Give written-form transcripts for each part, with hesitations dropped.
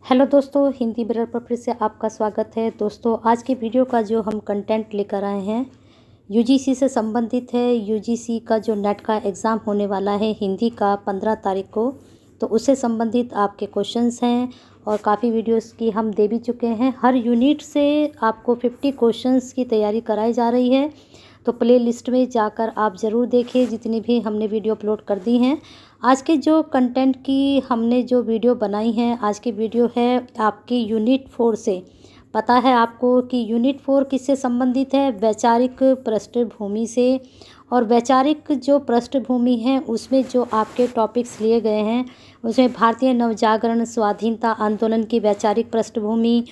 Hello दोस्तों, Hindi mirror पर फिर से आपका स्वागत है। दोस्तों, आज की वीडियो का जो हम कंटेंट लेकर आए हैं यूजीसी से संबंधित है। यूजीसी का जो नेट का एग्ज़ाम होने वाला है हिंदी का 15 तारीख को, तो उससे संबंधित आपके क्वेश्चंस हैं और काफ़ी वीडियोस की हम दे भी चुके हैं। हर यूनिट से आपको 50 क्वेश्चंस की तैयारी कराई जा रही है, तो प्ले लिस्ट में जाकर आप ज़रूर देखिए जितनी भी हमने वीडियो अपलोड कर दी हैं। आज के जो कंटेंट की हमने जो वीडियो बनाई है, आज की वीडियो है आपकी यूनिट 4 से। पता है आपको कि यूनिट 4 किससे संबंधित है? वैचारिक पृष्ठभूमि से। और वैचारिक जो पृष्ठभूमि है उसमें जो आपके टॉपिक्स लिए गए हैं उसमें भारतीय नवजागरण, स्वाधीनता आंदोलन की वैचारिक पृष्ठभूमि,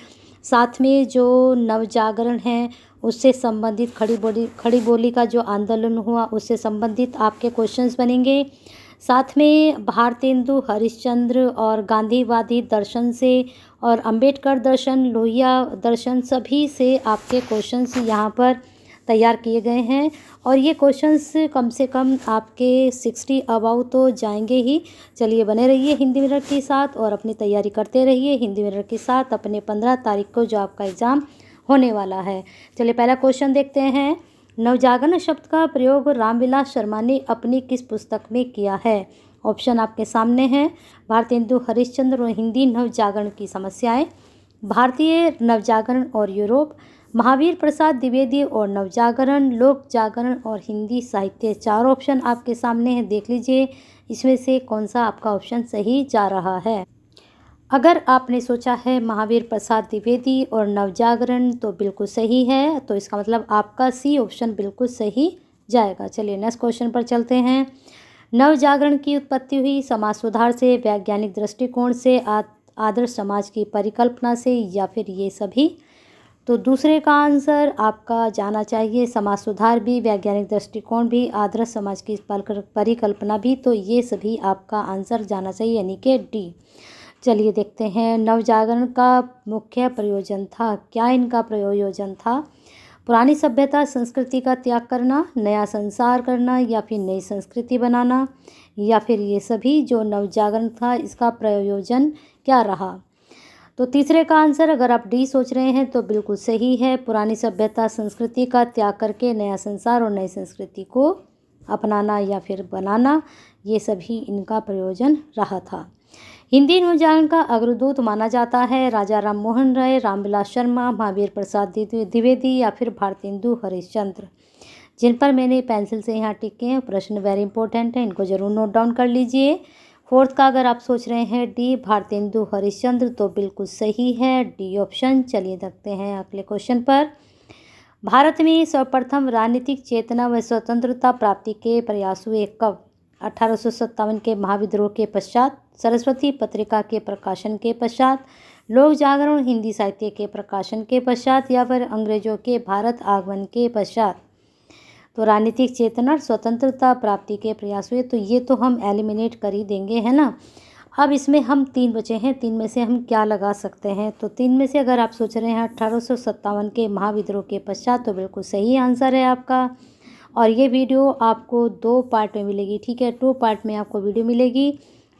साथ में जो नवजागरण है उससे संबंधित खड़ी बोली का जो आंदोलन हुआ उससे संबंधित आपके क्वेश्चंस बनेंगे। साथ में भारतेंदु हरिश्चंद्र और गांधीवादी दर्शन से और अंबेडकर दर्शन, लोहिया दर्शन, सभी से आपके क्वेश्चंस यहाँ पर तैयार किए गए हैं। और ये क्वेश्चंस कम से कम आपके 60 अबाउ तो जाएंगे ही। चलिए, बने रहिए हिंदी मिरर के साथ और अपनी तैयारी करते रहिए हिंदी मिरर के साथ अपने 15 तारीख को जो आपका एग्ज़ाम होने वाला है। चलिए, पहला क्वेश्चन देखते हैं। नवजागरण शब्द का प्रयोग रामविलास शर्मा ने अपनी किस पुस्तक में किया है? ऑप्शन आपके सामने हैं। भारतेंदु हरिश्चंद्र और हिंदी नवजागरण की समस्याएं, भारतीय नवजागरण और यूरोप, महावीर प्रसाद द्विवेदी और नवजागरण, लोक जागरण और हिंदी साहित्य। 4 ऑप्शन आपके सामने हैं, देख लीजिए इसमें से कौन सा आपका ऑप्शन सही जा रहा है। अगर आपने सोचा है महावीर प्रसाद द्विवेदी और नवजागरण तो बिल्कुल सही है, तो इसका मतलब आपका सी ऑप्शन बिल्कुल सही जाएगा। चलिए, नेक्स्ट क्वेश्चन पर चलते हैं। नवजागरण की उत्पत्ति हुई समाज सुधार से, वैज्ञानिक दृष्टिकोण से, आदर्श समाज की परिकल्पना से, या फिर ये सभी? तो दूसरे का आंसर आपका जाना चाहिए समाज सुधार भी, वैज्ञानिक दृष्टिकोण भी, आदर्श समाज की परिकल्पना भी। तो ये सभी आपका आंसर जाना चाहिए, यानी कि डी। चलिए देखते हैं। नवजागरण का मुख्य प्रयोजन था, क्या इनका प्रयोजन था? पुरानी सभ्यता संस्कृति का त्याग करना, नया संसार करना, या फिर नई संस्कृति बनाना, या फिर ये सभी? जो नवजागरण था इसका प्रयोजन क्या रहा? तो तीसरे का आंसर अगर आप डी सोच रहे हैं तो बिल्कुल सही है। पुरानी सभ्यता संस्कृति का त्याग करके नया संसार और नई संस्कृति को अपनाना या फिर बनाना, ये सभी इनका प्रयोजन रहा था। हिंदी नवजागरण का अग्रदूत माना जाता है राजा राम मोहन राय, रामविलास शर्मा, महावीर प्रसाद द्विवेदी, या फिर भारतेंदु हरिश्चंद्र। जिन पर मैंने पेंसिल से यहाँ टिक किए हैं प्रश्न वेरी इंपॉर्टेंट है, इनको जरूर नोट डाउन कर लीजिए। फोर्थ का अगर आप सोच रहे हैं डी भारतेंदु हरिश्चंद्र तो बिल्कुल सही है, डी ऑप्शन। चलिए देखते हैं अगले क्वेश्चन पर। भारत में सर्वप्रथम राजनीतिक चेतना व स्वतंत्रता प्राप्ति के प्रयास हुए कब? 1857 के महाविद्रोह के पश्चात, सरस्वती पत्रिका के प्रकाशन के पश्चात, लोक जागरण हिंदी साहित्य के प्रकाशन के पश्चात, या फिर अंग्रेजों के भारत आगमन के पश्चात? तो राजनीतिक चेतना, स्वतंत्रता प्राप्ति के प्रयास हुए, तो ये तो हम एलिमिनेट कर ही देंगे, है ना। अब इसमें हम 3 बचे हैं, 3 में से हम क्या लगा सकते हैं? तो 3 में से अगर आप सोच रहे हैं 1857 के महाविद्रोह के पश्चात तो बिल्कुल सही आंसर है आपका। और ये वीडियो आपको 2 पार्ट में मिलेगी, ठीक है। 2 पार्ट में आपको वीडियो मिलेगी।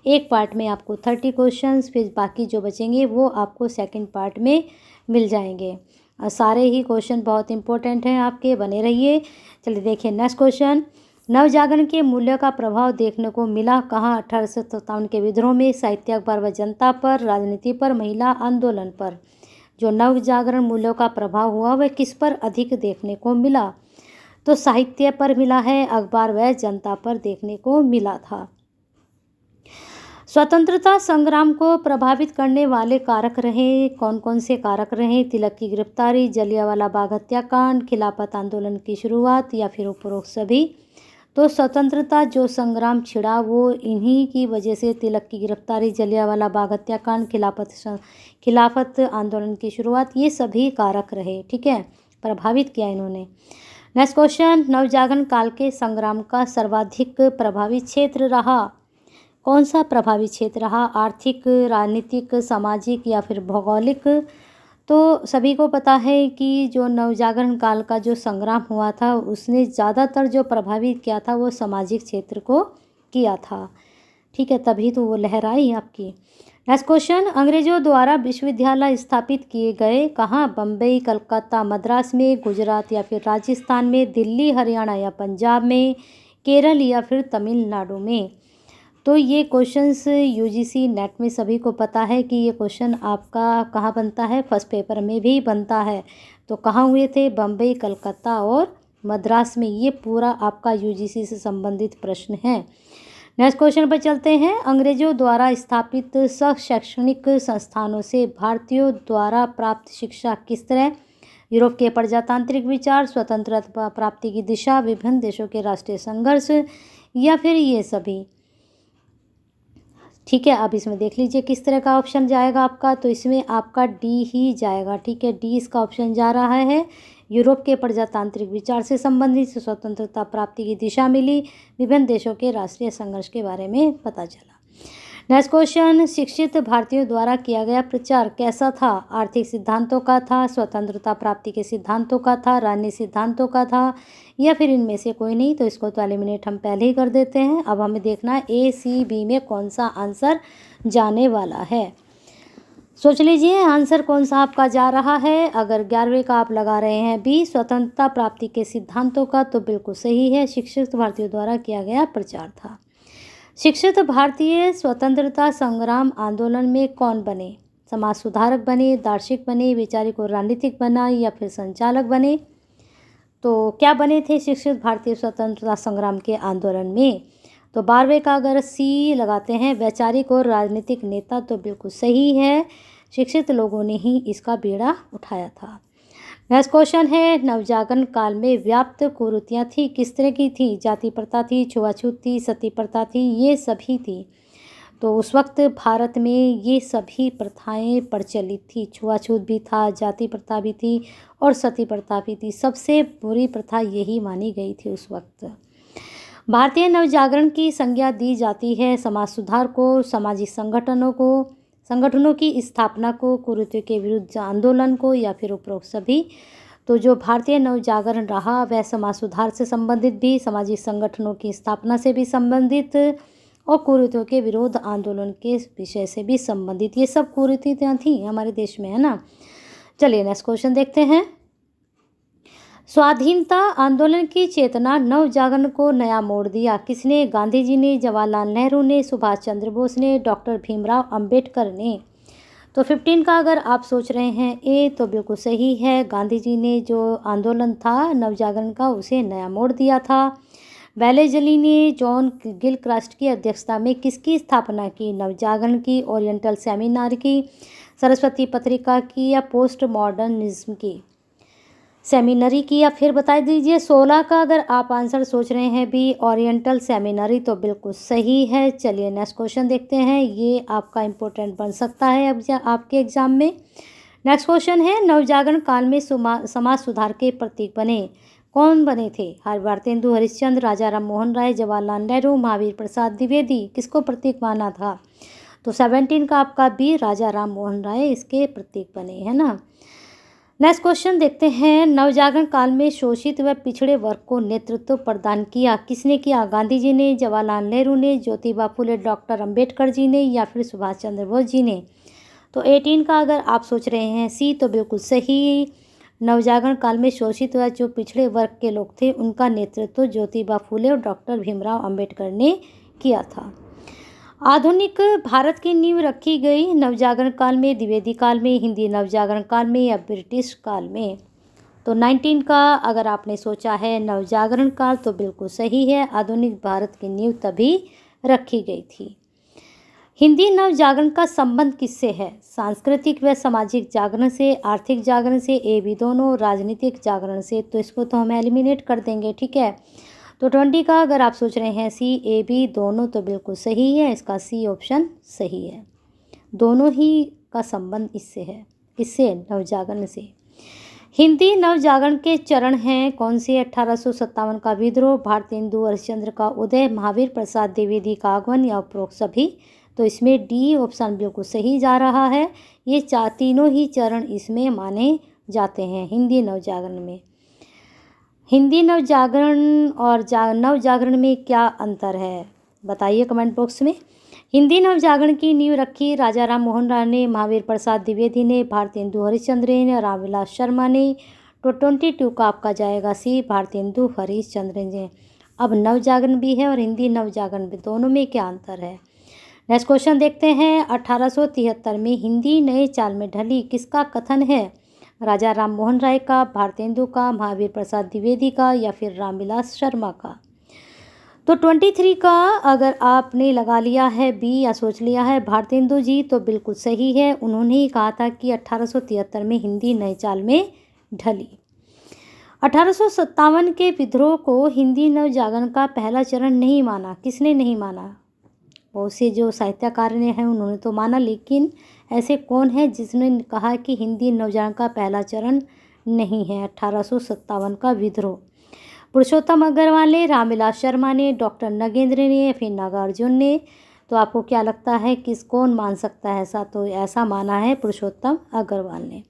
एक पार्ट में आपको 30 क्वेश्चंस, फिर बाकी जो बचेंगे वो आपको सेकंड पार्ट में मिल जाएंगे। सारे ही क्वेश्चन बहुत इंपॉर्टेंट हैं आपके, बने रहिए। चलिए देखिए नेक्स्ट क्वेश्चन। नवजागरण के मूल्य का प्रभाव देखने को मिला कहाँ? 1857 के विद्रोह में, साहित्य पर व जनता पर, राजनीति पर, महिला आंदोलन पर। जो नवजागरण मूल्यों का प्रभाव हुआ वह किस पर अधिक देखने को मिला? तो साहित्य पर मिला है, अखबार व जनता पर देखने को मिला था। स्वतंत्रता संग्राम को प्रभावित करने वाले कारक रहे, कौन कौन से कारक रहे? तिलक की गिरफ्तारी, जलियांवाला बाग हत्याकांड, खिलाफत आंदोलन की शुरुआत, या फिर उपरोक्त सभी? तो स्वतंत्रता जो संग्राम छिड़ा वो इन्हीं की वजह से, तिलक की गिरफ्तारी, जलियांवाला बाग हत्याकांड, खिलाफत आंदोलन की शुरुआत, ये सभी कारक रहे, ठीक है, प्रभावित किया इन्होंने। Next question. नवजागरण काल के संग्राम का सर्वाधिक प्रभावी क्षेत्र रहा, कौन सा प्रभावी क्षेत्र रहा? आर्थिक, राजनीतिक, सामाजिक, या फिर भौगोलिक? तो सभी को पता है कि जो नवजागरण काल का जो संग्राम हुआ था उसने ज़्यादातर जो प्रभावित किया था वो सामाजिक क्षेत्र को किया था, ठीक है, तभी तो वो लहर आई आपकी। नेक्स्ट क्वेश्चन, अंग्रेजों द्वारा विश्वविद्यालय स्थापित किए गए कहाँ? बम्बई, कलकत्ता, मद्रास में, गुजरात या फिर राजस्थान में, दिल्ली, हरियाणा या पंजाब में, केरल या फिर तमिलनाडु में। तो ये क्वेश्चंस यूजीसी नेट में सभी को पता है कि ये क्वेश्चन आपका कहाँ बनता है, फर्स्ट पेपर में भी बनता है। तो कहाँ हुए थे? बम्बई, कलकत्ता और मद्रास में। ये पूरा आपका यूजीसी से संबंधित प्रश्न है। नेक्स्ट क्वेश्चन पर चलते हैं। अंग्रेजों द्वारा स्थापित शैक्षणिक संस्थानों से भारतीयों द्वारा प्राप्त शिक्षा किस तरह? यूरोप के प्रजातांत्रिक विचार, स्वतंत्रता प्राप्ति की दिशा, विभिन्न देशों के राष्ट्रीय संघर्ष या फिर ये सभी। ठीक है, अब इसमें देख लीजिए किस तरह का ऑप्शन जाएगा आपका। तो इसमें आपका डी ही जाएगा। ठीक है, डी इसका ऑप्शन जा रहा है। यूरोप के प्रजातांत्रिक विचार से संबंधित स्वतंत्रता प्राप्ति की दिशा मिली, विभिन्न देशों के राष्ट्रीय संघर्ष के बारे में पता चला। नेक्स्ट क्वेश्चन, शिक्षित भारतीयों द्वारा किया गया प्रचार कैसा था? आर्थिक सिद्धांतों का था, स्वतंत्रता प्राप्ति के सिद्धांतों का था, राजनीतिक सिद्धांतों का था या फिर इनमें से कोई नहीं? तो इसको तो एलिमिनेट हम पहले ही कर देते हैं। अब हमें देखना है ए, सी, बी में कौन सा आंसर जाने वाला है। सोच लीजिए आंसर कौन सा आपका जा रहा है। अगर 11वें का आप लगा रहे हैं बी, स्वतंत्रता प्राप्ति के सिद्धांतों का, तो बिल्कुल सही है, शिक्षित भारतीयों द्वारा किया गया प्रचार था। शिक्षित भारतीय स्वतंत्रता संग्राम आंदोलन में कौन बने? समाज सुधारक बने, दार्शनिक बने, वैचारिक और राजनीतिक बना या फिर संचालक बने? तो क्या बने थे शिक्षित भारतीय स्वतंत्रता संग्राम के आंदोलन में? तो 12वें का अगर सी लगाते हैं, वैचारिक और राजनीतिक नेता, तो बिल्कुल सही है, शिक्षित लोगों ने ही इसका बीड़ा उठाया था। नेक्स्ट क्वेश्चन है, नवजागरण काल में व्याप्त कुरीतियाँ थी, किस तरह की थी? जाति प्रथा थी, छुआछूत थी, सती प्रथा थी, ये सभी थी। तो उस वक्त भारत में ये सभी प्रथाएं प्रचलित थी। छुआछूत भी था, जाति प्रथा भी थी और सती प्रथा भी थी। सबसे बुरी प्रथा यही मानी गई थी उस वक्त। भारतीय नवजागरण की संज्ञा दी जाती है समाज सुधार को, सामाजिक संगठनों की स्थापना को, कुरीतियों के विरुद्ध आंदोलन को या फिर उपरोक्त सभी। तो जो भारतीय नवजागरण रहा वह समाज सुधार से संबंधित भी, सामाजिक संगठनों की स्थापना से भी संबंधित और कुरीतियों के विरोध आंदोलन के विषय से भी संबंधित। ये सब कुरीतियाँ थी हमारे देश में, है ना। चलिए नेक्स्ट क्वेश्चन देखते हैं। स्वाधीनता आंदोलन की चेतना नवजागरण को नया मोड़ दिया किसने? गांधी जी ने, जवाहरलाल नेहरू ने, सुभाष चंद्र बोस ने, डॉक्टर भीमराव अंबेडकर ने। तो 15 का अगर आप सोच रहे हैं ए, तो बिल्कुल सही है, गांधी जी ने जो आंदोलन था नवजागरण का उसे नया मोड़ दिया था। वेलेजली ने जॉन गिलक्रास्ट की अध्यक्षता में किसकी स्थापना की? नवजागरण की, ओरिएंटल सेमिनार की, सरस्वती पत्रिका की या पोस्ट मॉडर्निज्म की? सेमिनरी की, या फिर बता दीजिए। 16 का अगर आप आंसर सोच रहे हैं भी, ओरिएंटल सेमिनरी, तो बिल्कुल सही है। चलिए नेक्स्ट क्वेश्चन देखते हैं, ये आपका इम्पोर्टेंट बन सकता है अब आपके एग्जाम में। नेक्स्ट क्वेश्चन है, नवजागरण काल में समाज सुधार के प्रतीक बने कौन बने थे? भारतेंदु हरिश्चंद्र, राजा राम मोहन राय, जवाहरलाल नेहरू, महावीर प्रसाद द्विवेदी। किसको प्रतीक माना था? तो 17 का आपका बी, राजा राम मोहन राय इसके प्रतीक बने, है ना। नेक्स्ट क्वेश्चन देखते हैं, नवजागरण काल में शोषित व पिछड़े वर्ग को नेतृत्व प्रदान किया किसने किया? गांधी जी ने, जवाहरलाल नेहरू ने, ज्योतिबा फुले, डॉक्टर अंबेडकर जी ने या फिर सुभाष चंद्र बोस जी ने। तो 18 का अगर आप सोच रहे हैं सी, तो बिल्कुल सही, नवजागरण काल में शोषित व जो पिछड़े वर्ग के लोग थे उनका नेतृत्व ज्योतिबा फुले और डॉक्टर भीमराव अंबेडकर ने किया था। आधुनिक भारत की नींव रखी गई नवजागरण काल में, द्विवेदी काल में, हिंदी नवजागरण काल में या ब्रिटिश काल में। तो 19 का अगर आपने सोचा है नवजागरण काल, तो बिल्कुल सही है, आधुनिक भारत की नींव तभी रखी गई थी। हिंदी नवजागरण का संबंध किससे है? सांस्कृतिक व सामाजिक जागरण से, आर्थिक जागरण से, ए बी दोनों, राजनीतिक जागरण से। तो इसको तो हम एलिमिनेट कर देंगे, ठीक है। तो 20 का अगर आप सोच रहे हैं सी, ए बी दोनों, तो बिल्कुल सही है, इसका सी ऑप्शन सही है, दोनों ही का संबंध इससे है। किससे? नवजागरण से। हिंदी नवजागरण के चरण हैं कौन से? 1857 का विद्रोह, भारतेंदु हरिश्चंद्र का उदय, महावीर प्रसाद द्विवेदी का आगमन या उपरोक्त सभी। तो इसमें डी ऑप्शन बिल्कुल सही जा रहा है, ये तीनों ही चरण इसमें माने जाते हैं हिंदी नवजागरण में। हिंदी नवजागरण और नवजागरण में क्या अंतर है बताइए कमेंट बॉक्स में। हिंदी नवजागरण की नींव रखी राजा राम मोहन राय ने, महावीर प्रसाद द्विवेदी ने, भारतेंदु हरिश्चंद्र ने, रामविलास शर्मा ने। तो 22 का आपका जाएगा सी, भारतेंदु हरिश्चंद्र ने। अब नवजागरण भी है और हिंदी नवजागरण भी, दोनों में क्या अंतर है। नेक्स्ट क्वेश्चन देखते हैं। 1873 में हिंदी नए चाल में ढली, किसका कथन है? राजा राम मोहन राय का, भारतेंदु का, महावीर प्रसाद द्विवेदी का या फिर रामविलास शर्मा का। तो 23 का अगर आपने लगा लिया है बी या सोच लिया है भारतेंदु जी, तो बिल्कुल सही है। उन्होंने ही कहा था कि 1873 में हिंदी नए चाल में ढली। 1857 के विद्रोह को हिंदी नवजागरण का पहला चरण नहीं माना। किसने नहीं माना? बहुत से जो साहित्यकार हैं उन्होंने तो माना, लेकिन ऐसे कौन है जिसने कहा कि हिंदी नवजागरण का पहला चरण नहीं है 1857 का विद्रोह? पुरुषोत्तम अग्रवाल ने, रामविलास शर्मा ने, डॉक्टर नगेंद्र ने या फिर नागार्जुन ने। तो आपको क्या लगता है कौन मान सकता है ऐसा? तो ऐसा माना है पुरुषोत्तम अग्रवाल ने।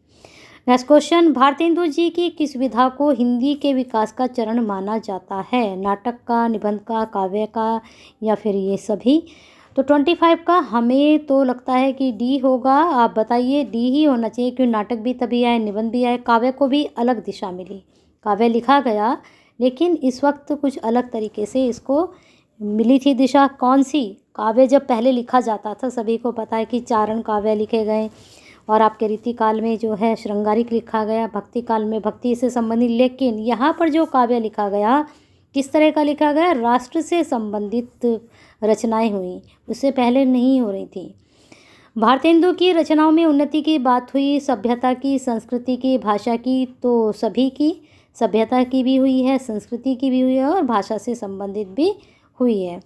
Next question. भारतेंदु जी की किस विधा को हिंदी के विकास का चरण माना जाता है? नाटक का, निबंध का, काव्य का या फिर ये सभी? तो 25 का हमें तो लगता है कि डी होगा। आप बताइए। डी ही होना चाहिए, क्योंकि नाटक भी तभी आए, निबंध भी आए, काव्य को भी अलग दिशा मिली। काव्य लिखा गया लेकिन इस वक्त कुछ अलग तरीके से इसको मिली थी दिशा। कौन सी? काव्य जब पहले लिखा जाता था, सभी को पता है कि चारण काव्य लिखे गए, और आपके रीति काल में जो है श्रृंगारिक लिखा गया, भक्ति काल में भक्ति से संबंधित। लेकिन यहाँ पर जो काव्य लिखा गया किस तरह का लिखा गया? राष्ट्र से संबंधित रचनाएं हुई, उससे पहले नहीं हो रही थी। भारतेंदु की रचनाओं में उन्नति की बात हुई, सभ्यता की, संस्कृति की, भाषा की। तो सभी की, सभ्यता की भी हुई है, संस्कृति की भी हुई है और भाषा से संबंधित भी हुई है।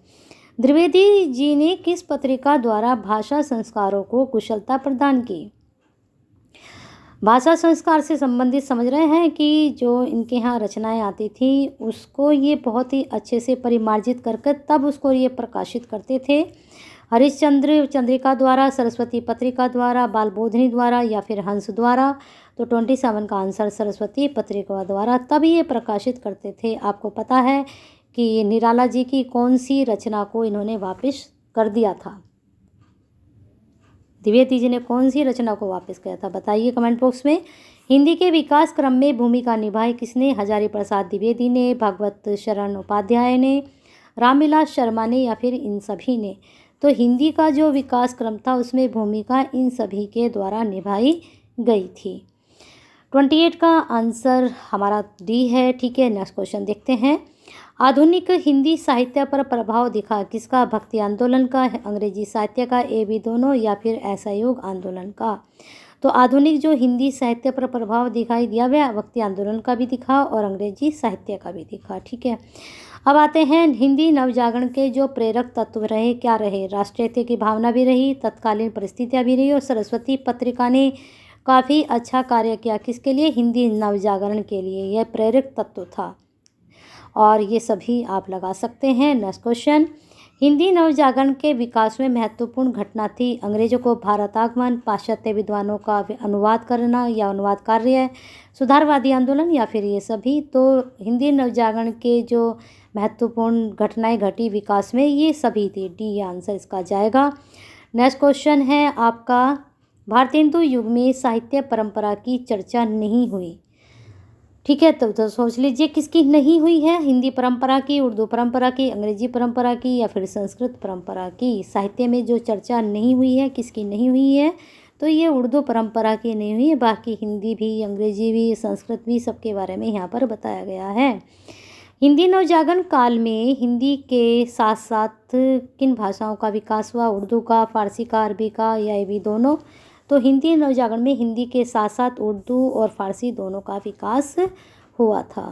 द्विवेदी जी ने किस पत्रिका द्वारा भाषा संस्कारों को कुशलता प्रदान की? भाषा संस्कार से संबंधित समझ रहे हैं कि जो इनके यहाँ रचनाएं आती थी उसको ये बहुत ही अच्छे से परिमार्जित करके तब उसको ये प्रकाशित करते थे। हरिश्चंद्र चंद्रिका द्वारा, सरस्वती पत्रिका द्वारा, बालबोधिनी द्वारा या फिर हंस द्वारा। तो 27 का आंसर सरस्वती पत्रिका द्वारा तब ये प्रकाशित करते थे। आपको पता है कि निराला जी की कौन सी रचना को इन्होंने वापस कर दिया था? द्विवेदी जी ने कौन सी रचना को वापस किया था? बताइए कमेंट बॉक्स में। हिंदी के विकास क्रम में भूमिका निभाई किसने? हजारी प्रसाद द्विवेदी ने, भागवत शरण उपाध्याय ने, रामविलास शर्मा ने या फिर इन सभी ने? तो हिंदी का जो विकास क्रम था उसमें भूमिका इन सभी के द्वारा निभाई गई थी। 28 का आंसर हमारा डी है। ठीक है, नेक्स्ट क्वेश्चन देखते हैं। आधुनिक हिंदी साहित्य पर प्रभाव दिखा किसका? भक्ति आंदोलन का, अंग्रेजी साहित्य का, ए बी दोनों या फिर असहयोग आंदोलन का? तो आधुनिक जो हिंदी साहित्य पर प्रभाव दिखाई दिया वह भक्ति आंदोलन का भी दिखा और अंग्रेजी साहित्य का भी दिखा। ठीक है, अब आते हैं हिंदी नवजागरण के जो प्रेरक तत्व रहे, क्या रहे? राष्ट्रीयता की भावना भी रही, तत्कालीन परिस्थितियाँ भी रही और सरस्वती पत्रिका ने काफ़ी अच्छा कार्य किया। किसके लिए? हिंदी नवजागरण के लिए। यह प्रेरक तत्व था और ये सभी आप लगा सकते हैं। Next question. हिंदी नवजागरण के विकास में महत्वपूर्ण घटना थी। अंग्रेजों को भारत आगमन, पाश्चात्य विद्वानों का अनुवाद करना या अनुवाद कार्य, सुधारवादी आंदोलन या फिर ये सभी? तो हिंदी नवजागरण के जो महत्वपूर्ण घटनाएं घटी विकास में, ये सभी थी। डी आंसर इसका जाएगा। नेक्स्ट क्वेश्चन है आपका, भारतेंदु युग में साहित्य परंपरा की चर्चा नहीं हुई। ठीक है, तो सोच लीजिए किसकी नहीं हुई है? हिंदी परंपरा की, उर्दू परंपरा की, अंग्रेजी परंपरा की या फिर संस्कृत परंपरा की? साहित्य में जो चर्चा नहीं हुई है किसकी नहीं हुई है? तो ये उर्दू परंपरा की नहीं हुई है। बाकी हिंदी भी, अंग्रेजी भी, संस्कृत भी, सबके बारे में यहाँ पर बताया गया है। हिंदी नवजागरण काल में हिंदी के साथ साथ किन भाषाओं का विकास हुआ? उर्दू का, फारसी का, अरबी का या ये भी दोनों? तो हिंदी नवजागरण में हिंदी के साथ साथ उर्दू और फारसी दोनों का विकास हुआ था।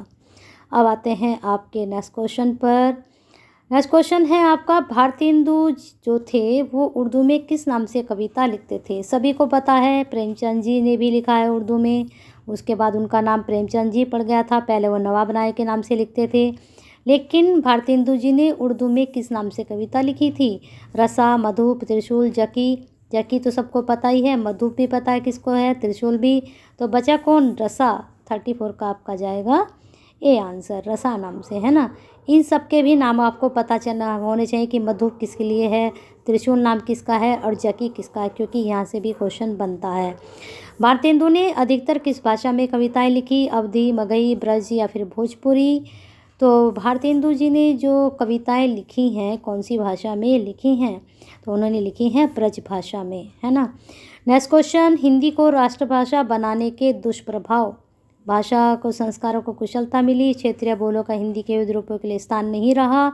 अब आते हैं आपके नेक्स्ट क्वेश्चन पर। नेक्स्ट क्वेश्चन है आपका, भारतेंदु जो थे वो उर्दू में किस नाम से कविता लिखते थे? सभी को पता है, प्रेमचंद जी ने भी लिखा है उर्दू में। उसके बाद उनका नाम प्रेमचंद जी पड़ गया था। पहले वो नवाब नायक के नाम से लिखते थे, लेकिन भारतेंदु जी ने उर्दू में किस नाम से कविता लिखी थी? रसा, मधुप, त्रिशूल, जकी। जकी तो सबको पता ही है, मधुप भी पता है किसको है, त्रिशूल भी। तो बचा कौन? रसा। 34 का आपका जाएगा ए आंसर रसा नाम से, है ना। इन सब के भी नाम आपको पता चलना होने चाहिए कि मधु किसके लिए है, त्रिशूल नाम किसका है और जकी किसका है, क्योंकि यहाँ से भी क्वेश्चन बनता है। भारतेंदु ने अधिकतर किस भाषा में कविताएं लिखी, अवधी, मगही, ब्रज या फिर भोजपुरी। तो भारतेंदु जी ने जो कविताएं लिखी हैं कौन सी भाषा में लिखी हैं, तो उन्होंने लिखी हैं ब्रज भाषा में, है ना। नेक्स्ट क्वेश्चन, हिंदी को राष्ट्रभाषा बनाने के दुष्प्रभाव। भाषा को संस्कारों को कुशलता मिली, क्षेत्रीय बोलों का हिंदी के विविध रूपों के लिए स्थान नहीं रहा,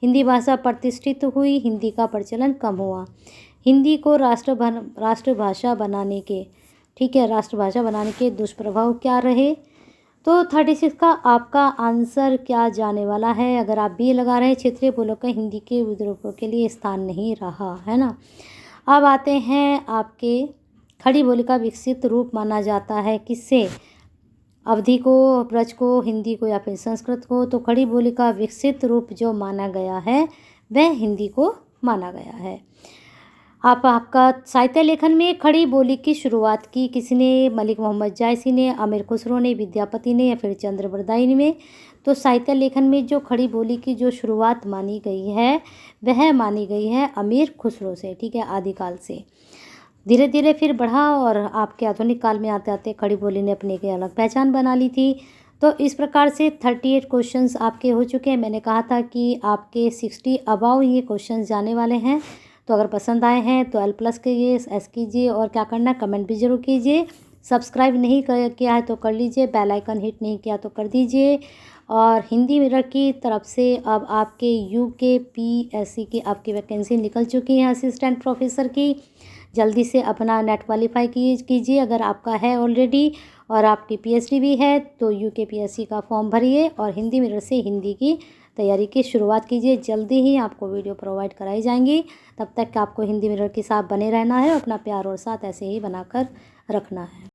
हिंदी भाषा प्रतिष्ठित हुई, हिंदी का प्रचलन कम हुआ। हिंदी को राष्ट्रभाषा बनाने के, ठीक है, राष्ट्रभाषा बनाने के दुष्प्रभाव क्या रहे। तो 36 का आपका आंसर क्या जाने वाला है। अगर आप बी लगा रहे हैं, क्षेत्रीय बोलों का हिंदी के विविध रूपों के लिए स्थान नहीं रहा, है ना। अब आते हैं आपके खड़ी बोली का विकसित रूप माना जाता है किससे, अवधी को, ब्रज को, हिंदी को या फिर संस्कृत को। तो खड़ी बोली का विकसित रूप जो माना गया है वह हिंदी को माना गया है। आपका साहित्य लेखन में खड़ी बोली की शुरुआत की किसने, मलिक मोहम्मद जायसी ने, अमीर खुसरो ने, विद्यापति ने या फिर चंद्रबरदाई ने। तो साहित्य लेखन में जो खड़ी बोली की जो शुरुआत मानी गई है वह मानी गई है अमीर खुसरो से, ठीक है, आदिकाल से। धीरे धीरे फिर बढ़ा और आपके आधुनिक काल में आते आते खड़ी बोली ने अपनी एक अलग पहचान बना ली थी। तो इस प्रकार से 38 क्वेश्चंस आपके हो चुके हैं। मैंने कहा था कि आपके 60 अबाव ये क्वेश्चंस जाने वाले हैं। तो अगर पसंद आए हैं तो L+ कीजिए, S कीजिए और क्या करना है कमेंट भी ज़रूर कीजिए। सब्सक्राइब नहीं किया है तो कर लीजिए, बेल आइकन हिट नहीं किया तो कर दीजिए। और हिंदी मिरर की तरफ से अब आपके UKPSC की आपकी वैकेंसी निकल चुकी है असिस्टेंट प्रोफेसर की। जल्दी से अपना नेट क्वालिफाई कीजिए अगर आपका है ऑलरेडी और आपकी PhD भी है तो UKPSC का फॉर्म भरिए और हिंदी मिरर से हिंदी की तैयारी की शुरुआत कीजिए। जल्दी ही आपको वीडियो प्रोवाइड कराई जाएंगी। तब तक आपको हिंदी मिरर के साथ बने रहना है, अपना प्यार और साथ ऐसे ही बनाकर रखना है।